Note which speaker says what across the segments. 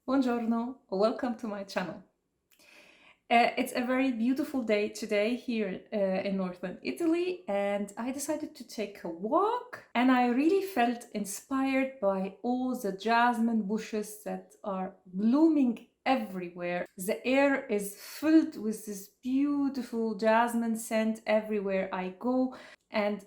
Speaker 1: Buongiorno, welcome to my channel. It's a very beautiful day today here in northern Italy, and I decided to take a walk, and I really felt inspired by all the jasmine bushes that are blooming everywhere. The air is filled with this beautiful jasmine scent everywhere I go, and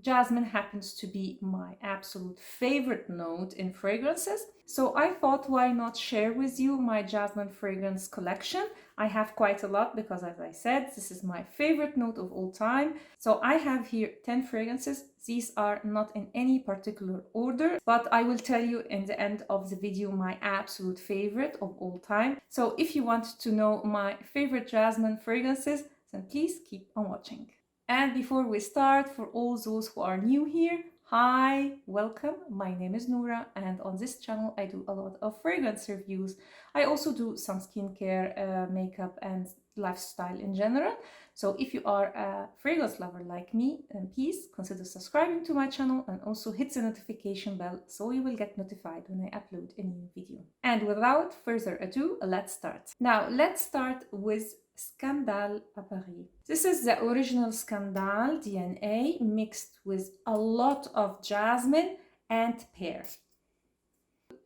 Speaker 1: jasmine happens to be my absolute favorite note in fragrances. So I thought, why not share with you my jasmine fragrance collection? I have quite a lot because, as I said, this is my favorite note of all time. So I have here 10 fragrances. These are not in any particular order, but I will tell you in the end of the video my absolute favorite of all time. So if you want to know my favorite jasmine fragrances, then please keep on watching. And before we start, for all those who are new here, hi, welcome. My name is Noura, and on this channel I do a lot of fragrance reviews. I also do some skincare, makeup and lifestyle in general. So if you are a fragrance lover like me, then please consider subscribing to my channel and also hit the notification bell so you will get notified when I upload a new video. And without further ado, let's start. Now let's start with Scandale à Paris. This is the original Scandale DNA mixed with a lot of jasmine and pear.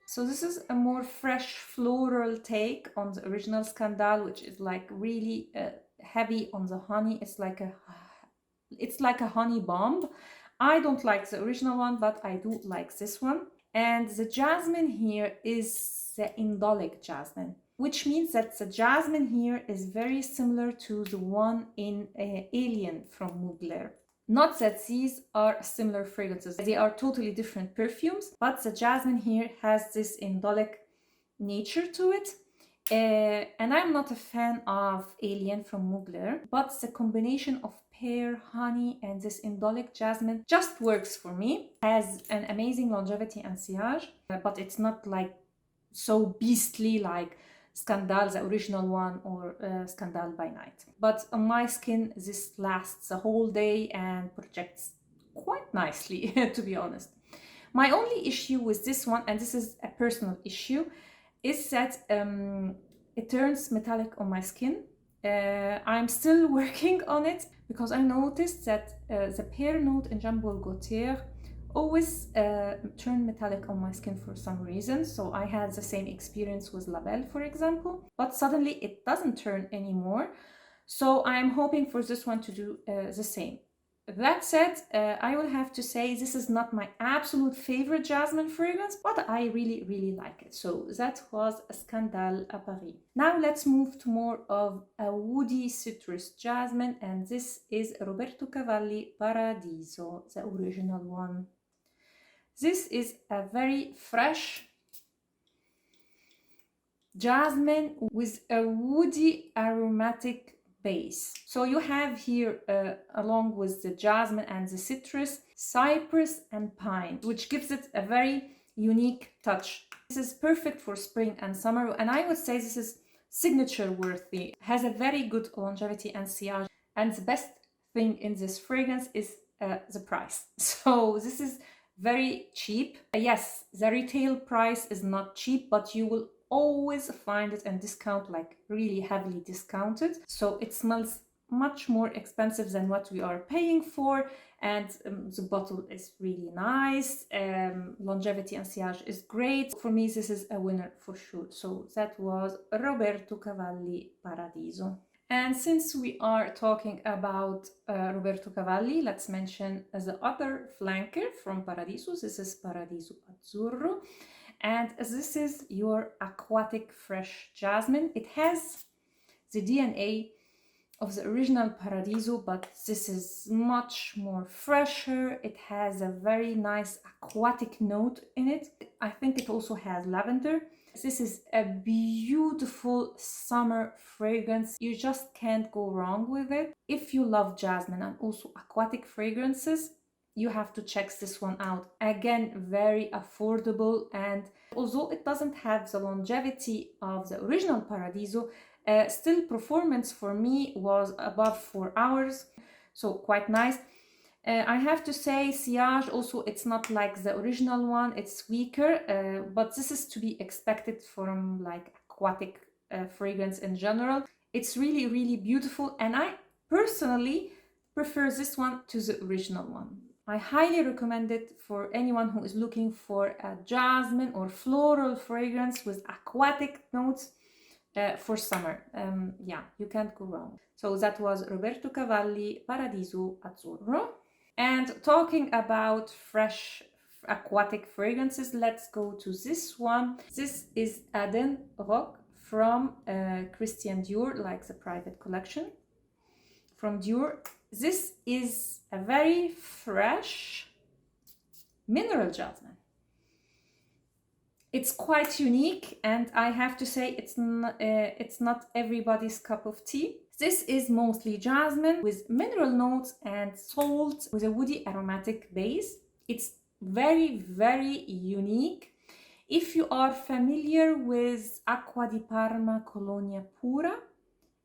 Speaker 1: So this is a more fresh floral take on the original Scandale, which is like really heavy on the honey. It's like a honey bomb. I don't like the original one, but I do like this one. And the jasmine here is the indolic jasmine, which means that the jasmine here is very similar to the one in Alien from Mugler. Not that these are similar fragrances, they are totally different perfumes, but the jasmine here has this indolic nature to it. And I'm not a fan of Alien from Mugler, but the combination of pear, honey, and this indolic jasmine just works for me. It has an amazing longevity and sillage, but it's not like so beastly like Scandale, the original one, or Scandale by Night. But on my skin, this lasts a whole day and projects quite nicely, to be honest. My only issue with this one, and this is a personal issue, is that it turns metallic on my skin. I'm still working on it because I noticed that the pear note in Jean Paul Gaultier always turned metallic on my skin for some reason. So I had the same experience with Label, for example, but suddenly it doesn't turn anymore. So I'm hoping for this one to do the same. That said, I will have to say this is not my absolute favorite jasmine fragrance, but I really like it. So that was Scandale à Paris. Now let's move to more of a woody citrus jasmine, and this is Roberto Cavalli Paradiso, the original one. This is a very fresh jasmine with a woody aromatic base. So you have here, along with the jasmine and the citrus, cypress and pine, which gives it a very unique touch. This is perfect for spring and summer, and I would say this is signature worthy. It has a very good longevity and sillage, and the best thing in this fragrance is the price. So this is very cheap. Yes, the retail price is not cheap, but you will always find it in discount, like really heavily discounted. So it smells much more expensive than what we are paying for, and the bottle is really nice. Longevity and sillage is great. For me, this is a winner for sure. So that was Roberto Cavalli Paradiso. And since we are talking about Roberto Cavalli, let's mention the other flanker from Paradisus. This is Paradiso Azzurro. And this is your aquatic fresh jasmine. It has the DNA of the original Paradiso, but this is much more fresher. It has a very nice aquatic note in it. I think it also has lavender. This is a beautiful summer fragrance. You just can't go wrong with it. If you love jasmine and also aquatic fragrances, you have to check this one out. Again, very affordable, and although it doesn't have the longevity of the original Paradiso, still performance for me was above 4 hours, so quite nice. I have to say, sillage also, it's not like the original one, it's weaker, but this is to be expected from like aquatic fragrance in general. It's really, really beautiful, and I personally prefer this one to the original one. I highly recommend it for anyone who is looking for a jasmine or floral fragrance with aquatic notes for summer. Yeah, you can't go wrong. So that was Roberto Cavalli, Paradiso, Azzurro. And talking about fresh aquatic fragrances, let's go to this one. This is Eden-Roc from Christian Dior, like the private collection from Dior. This is a very fresh mineral jasmine. It's quite unique, and I have to say it's not everybody's cup of tea. This is mostly jasmine with mineral notes and salt with a woody aromatic base. It's very, very unique. If you are familiar with Acqua di Parma Colonia Pura,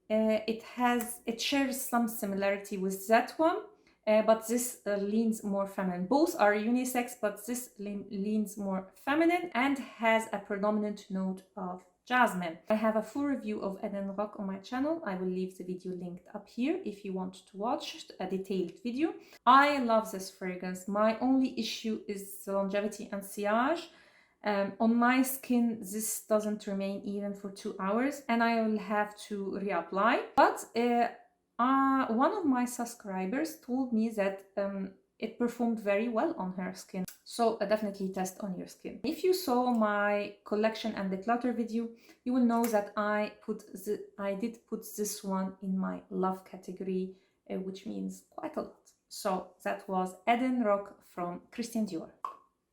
Speaker 1: it shares some similarity with that one, but this leans more feminine. Both are unisex, but this leans more feminine and has a predominant note of jasmine. I have a full review of Eden-Roc on my channel. I will leave the video linked up here if you want to watch a detailed video. I love this fragrance. My only issue is the longevity and sillage. On my skin, this doesn't remain even for 2 hours, and I will have to reapply. But one of my subscribers told me that it performed very well on her skin. So definitely test on your skin. If you saw my collection and declutter video, you will know that I did put this one in my love category, which means quite a lot. So that was Eden-Roc from Christian Dior.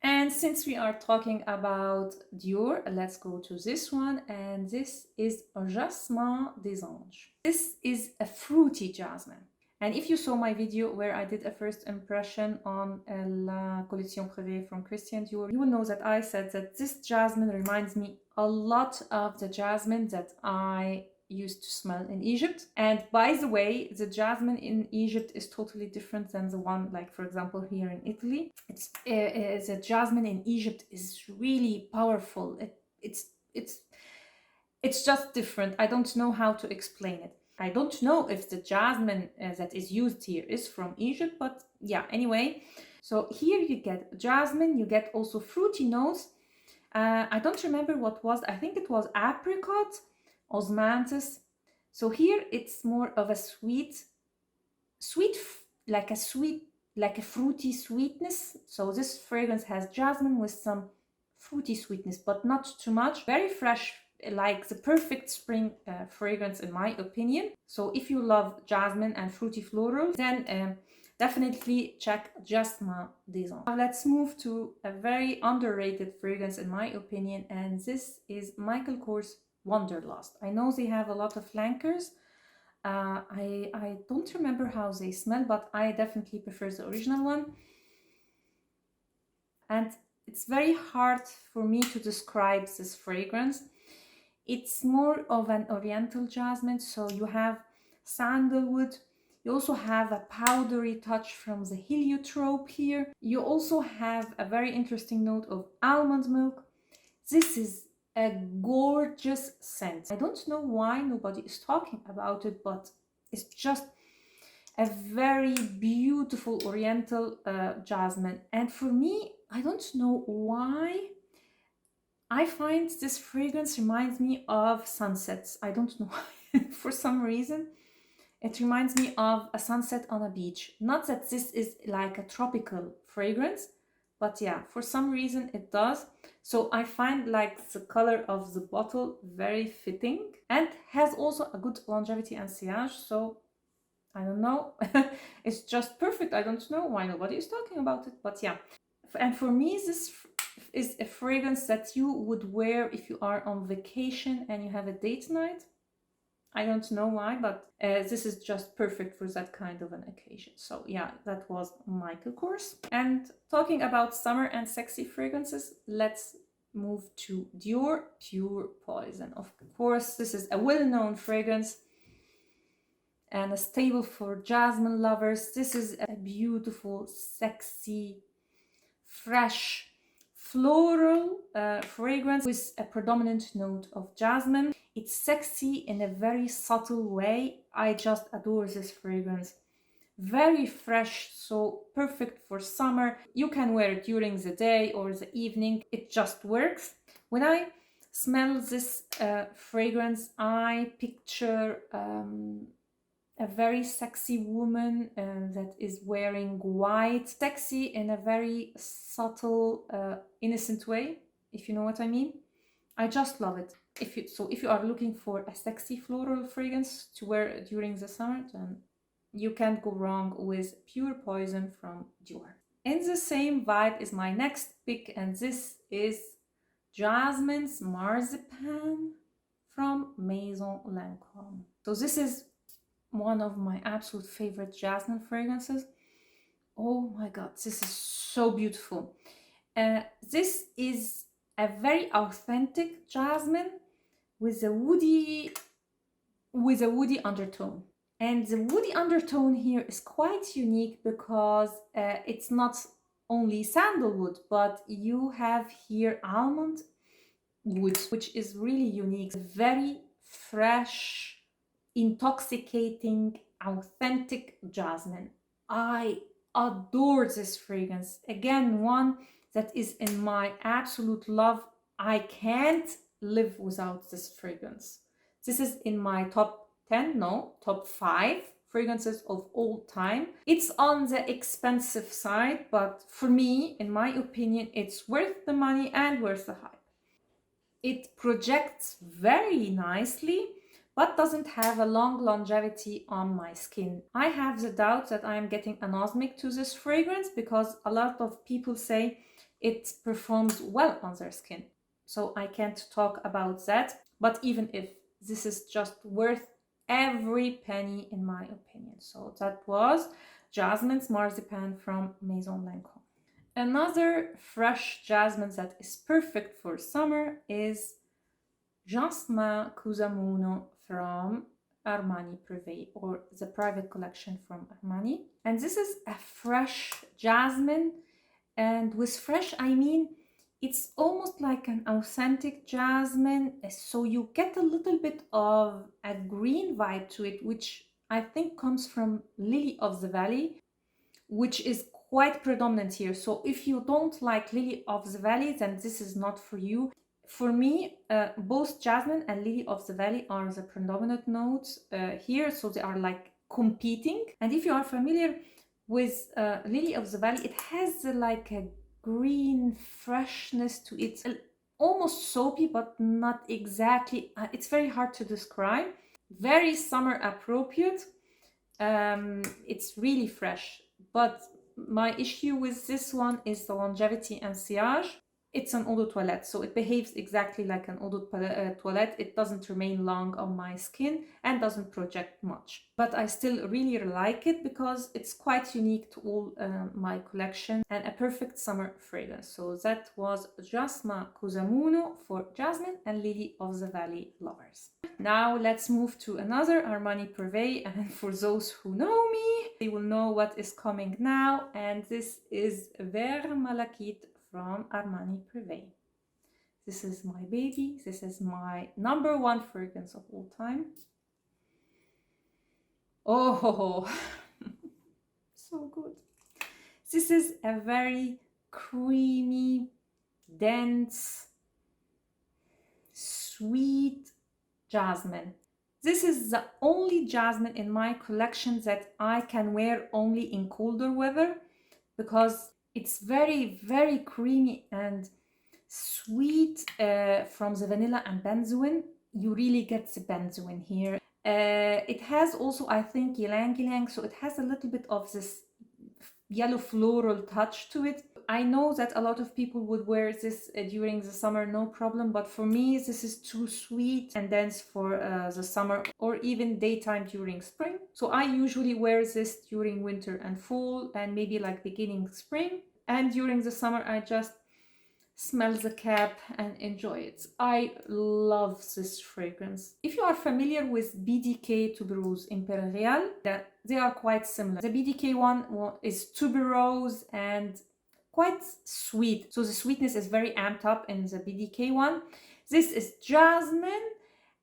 Speaker 1: And since we are talking about Dior, let's go to this one, and this is Jasmins des Anges. This is a fruity jasmine. And if you saw my video where I did a first impression on La Collection Prive from Christian Dior, you will know that I said that this jasmine reminds me a lot of the jasmine that I used to smell in Egypt. And by the way, the jasmine in Egypt is totally different than the one, like for example here in Italy. It's the jasmine in Egypt is really powerful. It's just different. I don't know how to explain it. I don't know if the jasmine that is used here is from Egypt, but yeah, anyway. So here you get jasmine, you get also fruity notes. I don't remember what was, I think it was apricot, osmanthus. So here it's more of a like a fruity sweetness. So this fragrance has jasmine with some fruity sweetness, but not too much. Very fresh, like the perfect spring fragrance in my opinion. So if you love jasmine and fruity florals, then definitely check Jasmins des Anges. Now let's move to a very underrated fragrance in my opinion, and this is Michael Kors Wonderlust. I know they have a lot of flankers. I don't remember how they smell, but I definitely prefer the original one. And it's very hard for me to describe this fragrance. It's more of an oriental jasmine, so you have sandalwood. You also have a powdery touch from the heliotrope here. You also have a very interesting note of almond milk. This is a gorgeous scent. I don't know why nobody is talking about it, but it's just a very beautiful oriental jasmine. And for me, I don't know why, I find this fragrance reminds me of sunsets. I don't know why. For some reason, it reminds me of a sunset on a beach. Not that this is like a tropical fragrance, but yeah, for some reason it does. So I find like the color of the bottle very fitting and has also a good longevity and sillage. So I don't know, it's just perfect. I don't know why nobody is talking about it, but yeah. And for me, this is a fragrance that you would wear if you are on vacation and you have a date night. I don't know why, but this is just perfect for that kind of an occasion. So yeah, that was Michael Kors. And talking about summer and sexy fragrances, let's move to Dior Pure Poison. Of course, this is a well-known fragrance. and a staple for jasmine lovers. This is a beautiful, sexy, fresh, floral fragrance with a predominant note of jasmine. It's sexy in a very subtle way. I just adore this fragrance. Very fresh, so perfect for summer. You can wear it during the day or the evening. It just works. When I smell this fragrance, I picture a very sexy woman that is wearing white, sexy in a very subtle, innocent way, if you know what I mean. I just love it. If you are looking for a sexy floral fragrance to wear during the summer, then you can't go wrong with Pure Poison from Dior. In the same vibe is my next pick, and this is Jasmines Marzipan from Maison Lancôme. So this is one of my absolute favorite jasmine fragrances. Oh my god, this is so beautiful. This is a very authentic jasmine with a woody undertone. And the woody undertone here is quite unique because it's not only sandalwood, but you have here almond wood, which is really unique. Very fresh, intoxicating, authentic jasmine. I adore this fragrance. Again, one that is in my absolute love. I can't live without this fragrance. This is in my top 10, no, top 5 fragrances of all time. It's on the expensive side, but for me, in my opinion, it's worth the money and worth the hype. It projects very nicely, but doesn't have a long longevity on my skin. I have the doubt that I am getting anosmic to this fragrance because a lot of people say it performs well on their skin. So I can't talk about that, but even if, this is just worth every penny in my opinion. So that was Jasmines Marzipan from Maison Lancôme. Another fresh jasmine that is perfect for summer is Jasmin Kusamono from Armani Prive, or the private collection from Armani. And this is a fresh jasmine, and with fresh I mean it's almost like an authentic jasmine, so you get a little bit of a green vibe to it, which I think comes from Lily of the Valley, which is quite predominant here. So if you don't like Lily of the Valley, then this is not for you. For me, both Jasmine and Lily of the Valley are the predominant notes here, so they are like competing. And if you are familiar with Lily of the Valley, it has like a green freshness to it, almost soapy, but not exactly. It's very hard to describe. Very summer appropriate. It's really fresh, but my issue with this one is the longevity and sillage. It's an eau de toilette, so it behaves exactly like an eau de toilette. It doesn't remain long on my skin and doesn't project much. But I still really like it because it's quite unique to all my collection and a perfect summer fragrance. So that was Jasmin Kusamono for Jasmine and Lily of the Valley lovers. Now let's move to another Armani Prive, and for those who know me, they will know what is coming now, and this is Vert Malachite from Armani Prive. This is my baby. This is my #1 fragrance of all time. Oh, so good. This is a very creamy, dense, sweet jasmine. This is the only jasmine in my collection that I can wear only in colder weather because it's very, very creamy and sweet from the vanilla and benzoin. You really get the benzoin here. It has also, I think, ylang-ylang, so it has a little bit of this yellow floral touch to it. I know that a lot of people would wear this during the summer, no problem, but for me this is too sweet and dense for the summer or even daytime during spring. So I usually wear this during winter and fall and maybe like beginning spring, and during the summer I just smell the cap and enjoy it. I love this fragrance. If you are familiar with BDK Tuberose Imperial, they are quite similar. The BDK one is tuberose and quite sweet. So the sweetness is very amped up in the BDK one. This is Jasmine,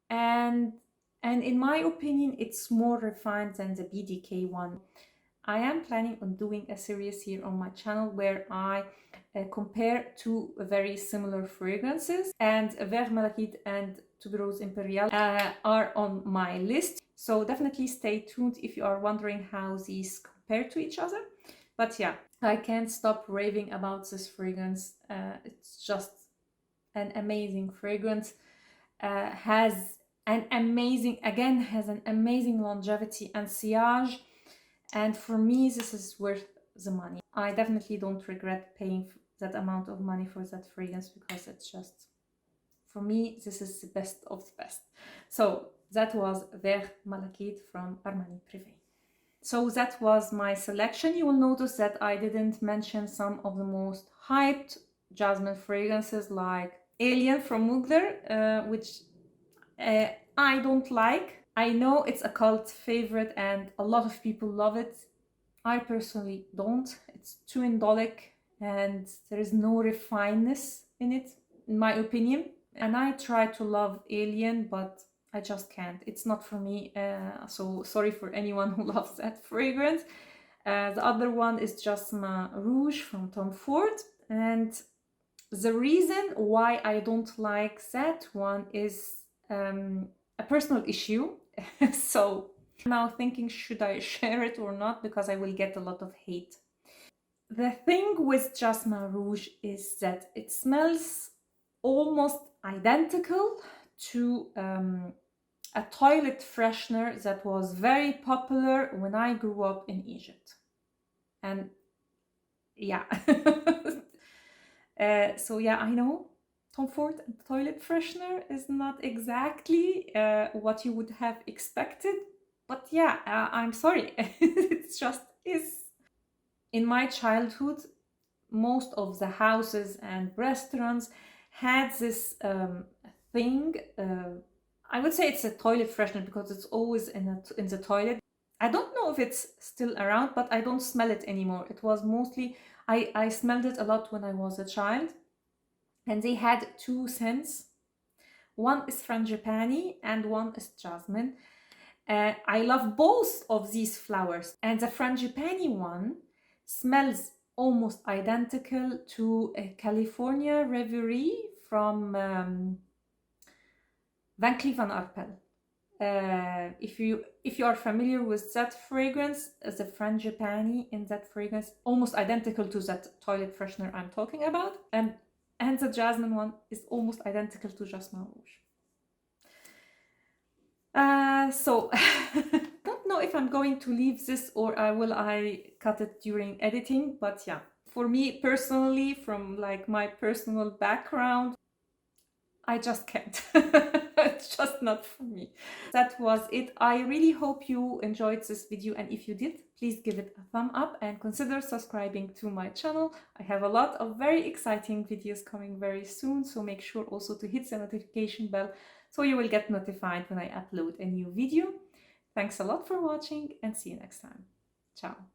Speaker 1: and in my opinion, it's more refined than the BDK one. I am planning on doing a series here on my channel where I compare two very similar fragrances, and Vert Malachite and Tuberose Imperial are on my list. So definitely stay tuned if you are wondering how these compare to each other. But yeah, I can't stop raving about this fragrance. It's just an amazing fragrance. Has an amazing longevity and sillage. And for me, this is worth the money. I definitely don't regret paying that amount of money for that fragrance, because it's just, for me, this is the best of the best. So that was Vert Malachite from Armani Prive. So that was my selection. You will notice that I didn't mention some of the most hyped jasmine fragrances like Alien from Mugler, which I don't like. I know it's a cult favorite and a lot of people love it. I personally don't. It's too indolic and there is no refinedness in it, in my opinion. And I try to love Alien, but I just can't. It's not for me. So sorry for anyone who loves that fragrance. The other one is Jasmines Rouge from Tom Ford. And the reason why I don't like that one is a personal issue. So I'm now thinking, should I share it or not, because I will get a lot of hate. The thing with Jasmines Rouge is that it smells almost identical to a toilet freshener that was very popular when I grew up in Egypt. And yeah. So yeah, I know Tom Ford and toilet freshener is not exactly what you would have expected, but yeah, I'm sorry. It's just is. In my childhood, most of the houses and restaurants had this thing. I would say it's a toilet freshener because it's always in the toilet. I don't know if it's still around, but I don't smell it anymore. It was mostly, I smelled it a lot when I was a child. And they had two scents. One is frangipani and one is jasmine. I love both of these flowers. And the frangipani one smells almost identical to a California Reverie from Van Cleef & Arpels. If you are familiar with that fragrance, the frangipani in that fragrance, almost identical to that toilet freshener I'm talking about. And the jasmine one is almost identical to Jasmines Rouge. So don't know if I'm going to leave this or will I cut it during editing, but yeah, for me personally, from like my personal background, I just can't. It's just not for me. That was it. I really hope you enjoyed this video, and if you did, please give it a thumb up and consider subscribing to my channel. I have a lot of very exciting videos coming very soon, so make sure also to hit the notification bell so you will get notified when I upload a new video. Thanks a lot for watching and see you next time. Ciao.